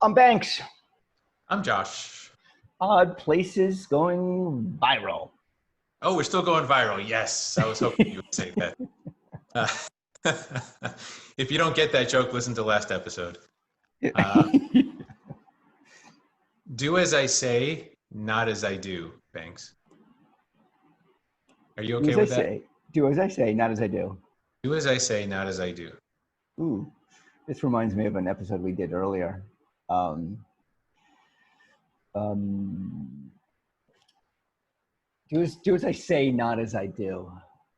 I'm Banks. I'm Josh. Odd places going viral. Oh, we're still going viral. Yes, I was hoping you would say that. Uh, if you don't get that joke, listen to last episode. Do as I say, not as I do, Banks. Are you okay with that? Do as I say, not as I do. Do as I say, not as I do. Ooh, this reminds me of an episode we did earlier. Do as I say, not as I do.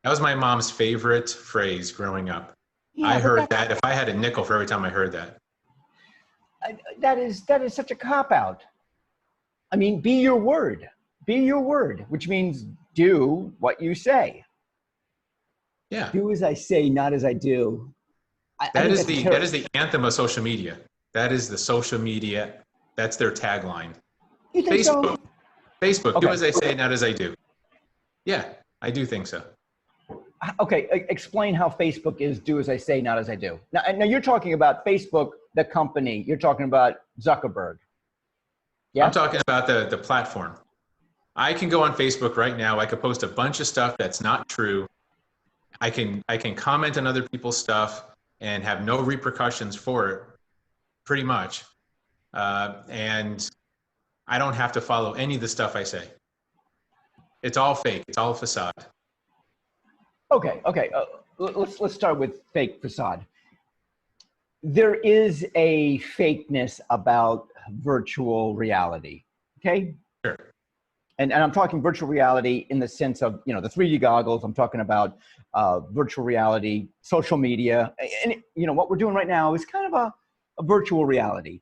That was my mom's favorite phrase growing up. Yeah, I heard that if I had a nickel for every time I heard that. That is such a cop-out. I mean, be your word. Be your word, which means do what you say. Yeah. Do as I say, not as I do. That is the anthem of social media. That is the social media. That's their tagline. You think Facebook. So? Facebook. Okay. Do as I say, not as I do. Yeah, I do think so. Okay, explain how Facebook is do as I say, not as I do. Now you're talking about Facebook, the company. You're talking about Zuckerberg. Yeah? I'm talking about the platform. I can go on Facebook right now. I could post a bunch of stuff that's not true. I can comment on other people's stuff and have no repercussions for it, pretty much. And I don't have to follow any of the stuff I say. It's all fake. It's all a facade. Okay. Let's start with fake facade. There is a fakeness about virtual reality. Okay. Sure. And I'm talking virtual reality in the sense of, the 3D goggles. I'm talking about virtual reality, social media. And, what we're doing right now is kind of a virtual reality.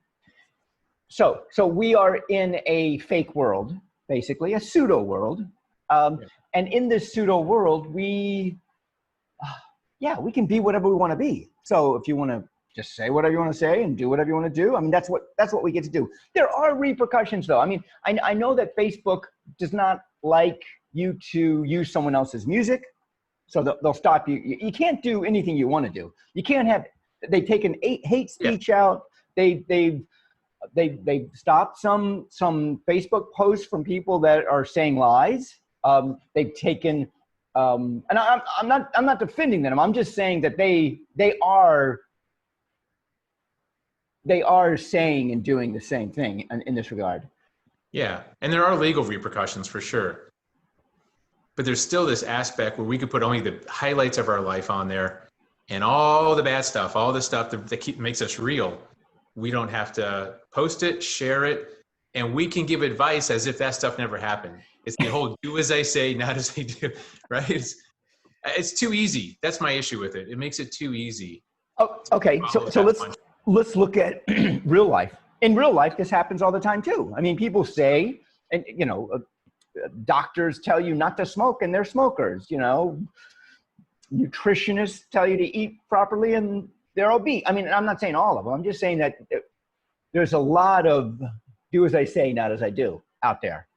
So we are in a fake world, basically, a pseudo world. And in this pseudo world, we can be whatever we want to be. So if you want to just say whatever you want to say and do whatever you want to do, I mean, that's what we get to do. There are repercussions, though. I mean, I know that Facebook does not like you to use someone else's music, so they'll stop you. You can't do anything you want to do. You can't have. They've taken hate speech out. They've stopped some Facebook posts from people that are saying lies. They've taken, and I'm not defending them. I'm just saying that they are saying and doing the same thing in this regard. Yeah, and there are legal repercussions for sure. But there's still this aspect where we could put only the highlights of our life on there, and all the bad stuff, all the stuff that makes us real. We don't have to post it, share it, and we can give advice as if that stuff never happened. It's the whole do as I say, not as I do, right? It's too easy. That's my issue with it. It makes it too easy. Oh, okay. So let's look at real life. In real life, this happens all the time too. I mean, people say, and doctors tell you not to smoke, and they're smokers. Nutritionists tell you to eat properly, and they're obese. I mean, I'm not saying all of them. I'm just saying that there's a lot of do as I say, not as I do out there.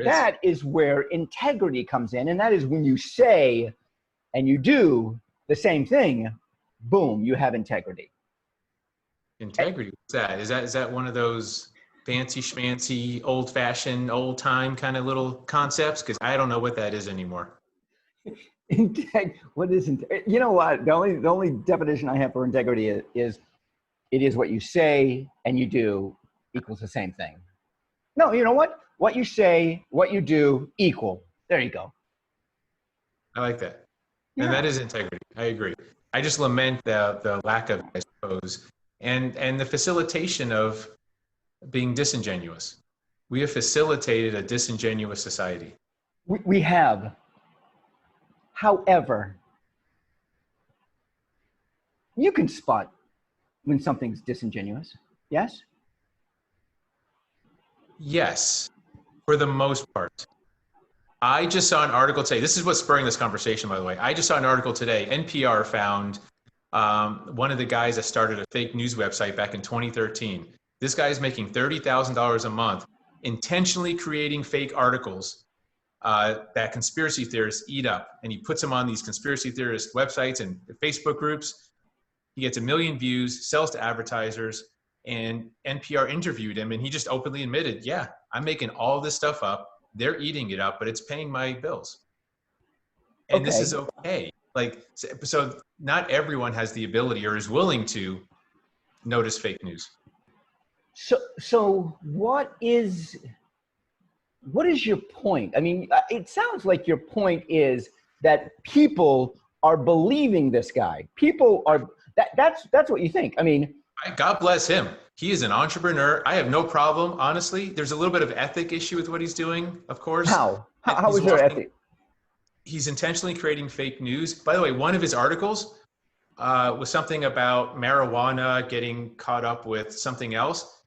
That is where integrity comes in, and that is when you say and you do the same thing. Boom, you have integrity. Integrity. What's that? Is that one of those fancy schmancy, old fashioned, old time kind of little concepts? Because I don't know what that is anymore. What is integrity? You know what? The only definition I have for integrity is it is what you say and you do equals the same thing. No, you know what? What you say, what you do equal. There you go. I like that. Yeah. And that is integrity. I agree. I just lament the lack of, I suppose, and the facilitation of being disingenuous. We have facilitated a disingenuous society. We have. However, you can spot when something's disingenuous. Yes? Yes, for the most part. I just saw an article today. This is what's spurring this conversation, by the way. I just saw an article today. NPR found one of the guys that started a fake news website back in 2013. This guy is making $30,000 a month, intentionally creating fake articles that conspiracy theorists eat up. And he puts them on these conspiracy theorist websites and Facebook groups. He gets 1 million views, sells to advertisers. And NPR interviewed him, and he just openly admitted, yeah, I'm making all this stuff up. They're eating it up, but it's paying my bills. And this is okay. Like, so not everyone has the ability or is willing to notice fake news. So what is your point? I mean, it sounds like your point is that people are believing this guy. People are, that's what you think. I mean, God bless him. He is an entrepreneur. I have no problem, honestly. There's a little bit of ethic issue with what he's doing, of course. How is there ethic? He's intentionally creating fake news. By the way, one of his articles was something about marijuana getting caught up with something else.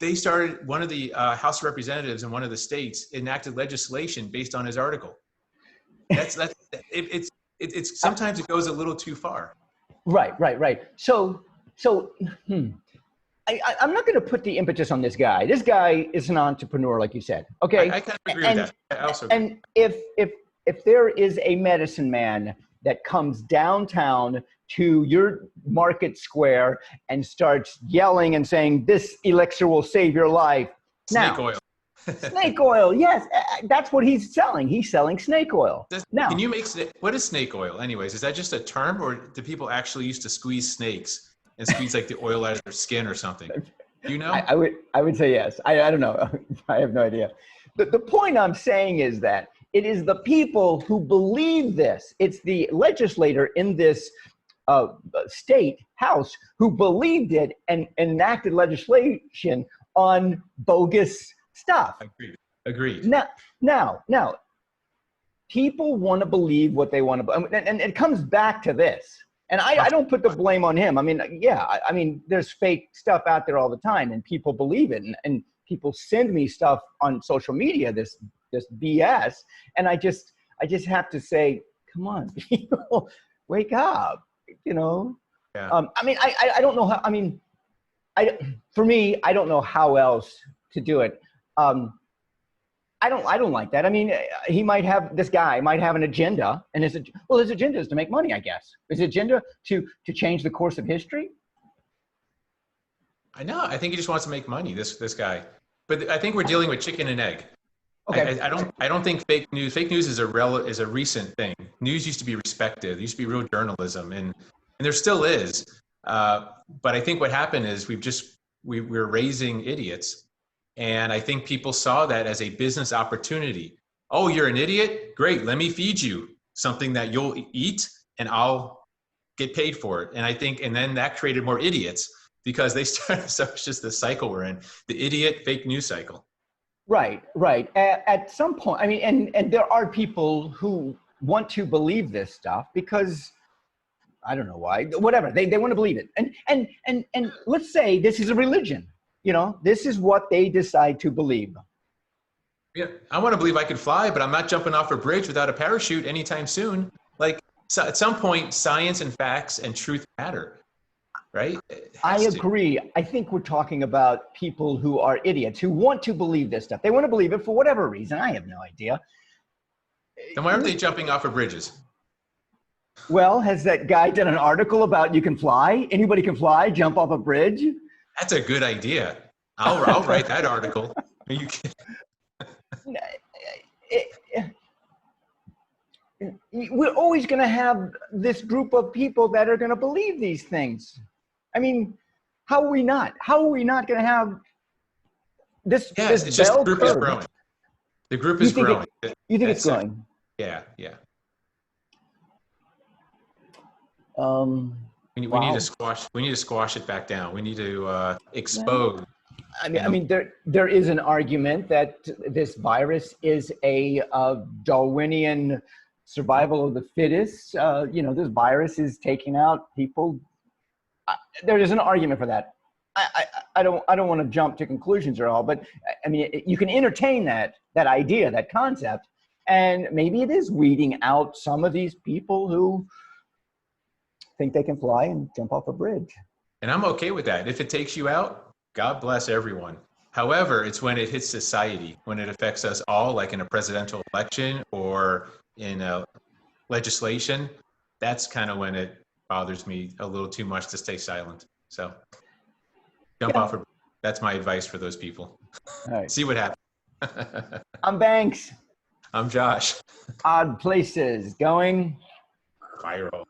They started, one of the House of Representatives in one of the states enacted legislation based on his article. It's sometimes it goes a little too far. Right. So I'm not going to put the impetus on this guy. This guy is an entrepreneur, like you said. Okay. I kind of agree with that. I also agree. And if there is a medicine man that comes downtown to your market square and starts yelling and saying, this elixir will save your life. Snake oil. Snake oil, yes. That's what he's selling. He's selling snake oil. Can you make what is snake oil anyways? Is that just a term, or do people actually used to squeeze snakes and squeeze like the oil out of their skin or something? Do you know? I would say yes. I don't know. I have no idea. The point I'm saying is that it is the people who believe this. It's the legislator in this state house who believed it and enacted legislation on bogus stuff. Agreed. Now, people want to believe what they want to, and it comes back to this. And I don't put the blame on him. I mean, yeah, I mean, there's fake stuff out there all the time, and people believe it, and people send me stuff on social media, this BS, and I just have to say, come on, people, wake up, you know. Yeah. I mean, I don't know how. I mean, for me, I don't know how else to do it. I don't like that. I mean, this guy might have an agenda, and his agenda is to make money, I guess. His agenda to change the course of history. I know. I think he just wants to make money. This guy, but I think we're dealing with chicken and egg. Okay. I don't think fake news is a recent thing. News used to be respected. There used to be real journalism, and there still is. But I think what happened is we're raising idiots. And I think people saw that as a business opportunity. Oh, you're an idiot? Great. Let me feed you something that you'll eat and I'll get paid for it. And then that created more idiots because they started, so it's just the cycle we're in, the idiot fake news cycle. Right. At some point, I mean, and there are people who want to believe this stuff because I don't know why, whatever, they want to believe it. And let's say this is a religion. You know, this is what they decide to believe. Yeah, I want to believe I could fly, but I'm not jumping off a bridge without a parachute anytime soon. Like, so at some point, science and facts and truth matter, right? I agree. I think we're talking about people who are idiots, who want to believe this stuff. They want to believe it for whatever reason. I have no idea. Then why aren't they jumping off of bridges? Well, has that guy done an article about you can fly? Anybody can fly, jump off a bridge? That's a good idea. I'll write that article. Are you kidding? We're always going to have this group of people that are going to believe these things. I mean, how are we not? How are we not going to have this? Yeah, this it's just the group curve? is growing. The group is growing. You think it's growing? Yeah. We need to squash it back down. We need to expose. I mean, there is an argument that this virus is a Darwinian survival of the fittest. This virus is taking out people. There is an argument for that. I don't want to jump to conclusions or all, but I mean, you can entertain that idea, that concept, and maybe it is weeding out some of these people who think they can fly and jump off a bridge. And I'm okay with that. If it takes you out, God bless everyone. However, it's when it hits society, when it affects us all, like in a presidential election or in a legislation, that's kind of when it bothers me a little too much to stay silent. So Jump Yeah. off a. That's my advice for those people. All right. See what happens. I'm Banks. I'm Josh. Odd places going Viral.